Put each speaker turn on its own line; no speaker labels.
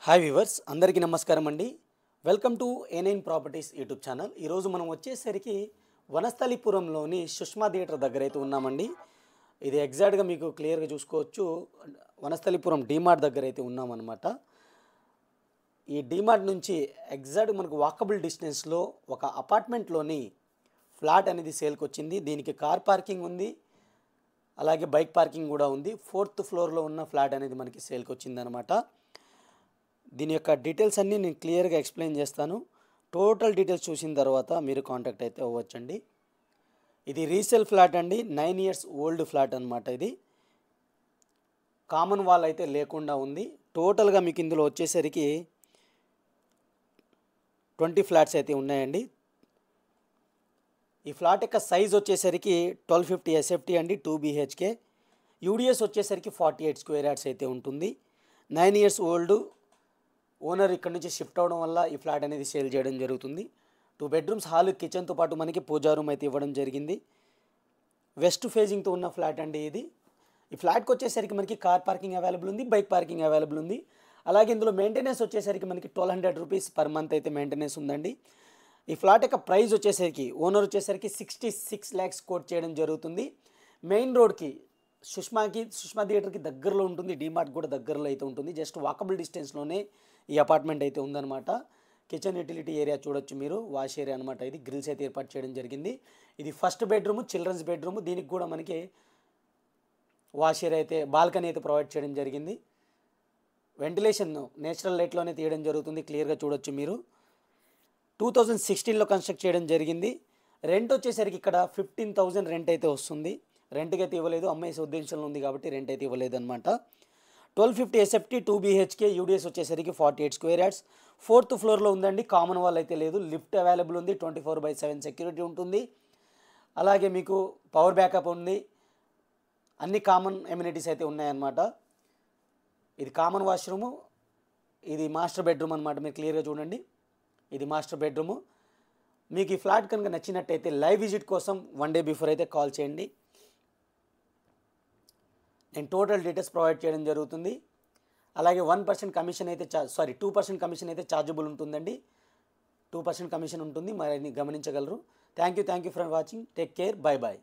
Hi viewers అందరికీ నమస్కారం అండి. Welcome to A9 properties YouTube channel. ఈరోజు మనం వచ్చేసరికి వనస్థలిపురంలోని సుష్మా థియేటర్ దగ్గర అయితే ఉన్నామండి. ఇది ఎగ్జాక్ట్గా మీకు క్లియర్గా చూసుకోవచ్చు. వనస్థలిపురం డీమార్ట్ దగ్గర అయితే ఉన్నామన్నమాట. ఈ డీమార్ట్ నుంచి ఎగ్జాక్ట్ మనకు వాకబుల్ డిస్టెన్స్లో ఒక అపార్ట్మెంట్లోని ఫ్లాట్ అనేది సేల్కి వచ్చింది. దీనికి కార్ పార్కింగ్ ఉంది, అలాగే బైక్ పార్కింగ్ కూడా ఉంది. 4th ఫ్లోర్లో ఉన్న ఫ్లాట్ అనేది మనకి సేల్కి వచ్చిందనమాట. దీని యొక్క డీటెయిల్స్ అన్నీ నేను క్లియర్గా ఎక్స్ప్లెయిన్ చేస్తాను. టోటల్ డీటెయిల్స్ చూసిన తర్వాత మీరు కాంటాక్ట్ అయితే అవ్వచ్చండి. ఇది రీసేల్ ఫ్లాట్ అండి, 9 years ఓల్డ్ ఫ్లాట్ అనమాట. ఇది కామన్ వాల్ అయితే లేకుండా ఉంది. టోటల్గా మీకు ఇందులో వచ్చేసరికి 20 ఫ్లాట్స్ అయితే ఉన్నాయండి. ఈ ఫ్లాట్ యొక్క సైజ్ వచ్చేసరికి 1250 SFT అండి, 2 BHK. యూడిఎస్ వచ్చేసరికి 48 స్క్వేర్ యార్డ్స్ అయితే ఉంటుంది. 9 years ఓల్డ్. ఓనర్ ఇక్కడ నుంచి షిఫ్ట్ అవడం వల్ల ఈ ఫ్లాట్ అనేది సేల్ చేయడం జరుగుతుంది. 2 bedrooms, హాల్, కిచెన్తో పాటు మనకి పూజా రూమ్ అయితే ఇవ్వడం జరిగింది. వెస్ట్ ఫేజింగ్తో ఉన్న ఫ్లాట్ అండి ఇది. ఈ ఫ్లాట్కి వచ్చేసరికి మనకి కార్ పార్కింగ్ అవైలబుల్ ఉంది, బైక్ పార్కింగ్ అవైలబుల్ ఉంది. అలాగే ఇందులో మెయింటెనెన్స్ వచ్చేసరికి మనకి 1200 రూపీస్ పర్ మంత్ అయితే మెయింటెనెన్స్ ఉందండి. ఈ ఫ్లాట్ యొక్క ప్రైస్ వచ్చేసరికి ఓనర్ వచ్చేసరికి 66 lakhs కోట్ చేయడం జరుగుతుంది. మెయిన్ రోడ్కి సుష్మా థియేటర్కి దగ్గరలో ఉంటుంది. డీమార్ట్ కూడా దగ్గరలో అయితే ఉంటుంది. జస్ట్ వాకబుల్ డిస్టెన్స్లోనే ఈ అపార్ట్మెంట్ అయితే ఉందన్నమాట. కిచెన్ యూటిలిటీ ఏరియా చూడొచ్చు మీరు, వాష్ ఏరియా అనమాట. ఇది గ్రిల్స్ అయితే ఏర్పాటు చేయడం జరిగింది. ఇది ఫస్ట్ బెడ్రూమ్, చిల్డ్రన్స్ బెడ్రూమ్. దీనికి కూడా మనకి వాష్ ఏరియా అయితే, బాల్కనీ అయితే ప్రొవైడ్ చేయడం జరిగింది. వెంటిలేషన్ నేచురల్ లైట్లోనే తీయడం జరుగుతుంది. క్లియర్గా చూడొచ్చు మీరు. 2016లో కన్స్ట్రక్ట్ చేయడం జరిగింది. రెంట్ వచ్చేసరికి ఇక్కడ 15,000 రెంట్ అయితే వస్తుంది. రెంట్కి అయితే ఇవ్వలేదు, అమ్మేసే ఉద్దేశంలో ఉంది కాబట్టి రెంట్ అయితే ఇవ్వలేదు అనమాట. 1250 SFT, 2 BHK. యూడిఎస్ వచ్చేసరికి 48 స్క్వేర్ యార్డ్స్. 4th ఫ్లోర్లో ఉందండి. కామన్ వాల్ అయితే లేదు. లిఫ్ట్ అవైలబుల్ ఉంది. 24/7 సెక్యూరిటీ ఉంటుంది. అలాగే మీకు పవర్ బ్యాకప్ ఉంది. అన్ని కామన్ ఎమ్యూనిటీస్ అయితే ఉన్నాయన్నమాట. ఇది కామన్ వాష్రూము, ఇది మాస్టర్ బెడ్రూమ్ అనమాట. మీరు క్లియర్గా చూడండి, ఇది మాస్టర్ బెడ్రూము. మీకు ఈ ఫ్లాట్ కనుక నచ్చినట్టయితే లైవ్ విజిట్ కోసం 1 day బిఫోర్ అయితే కాల్ చేయండి. నేను టోటల్ డీటెయిల్స్ ప్రొవైడ్ చేయడం జరుగుతుంది. అలాగే 1% కమిషన్ అయితే 2% కమిషన్ అయితే ఛార్జబుల్ ఉంటుందండి. 2% కమిషన్ ఉంటుంది, మరి గమనించగలరు. Thank you for watching. Take care. By.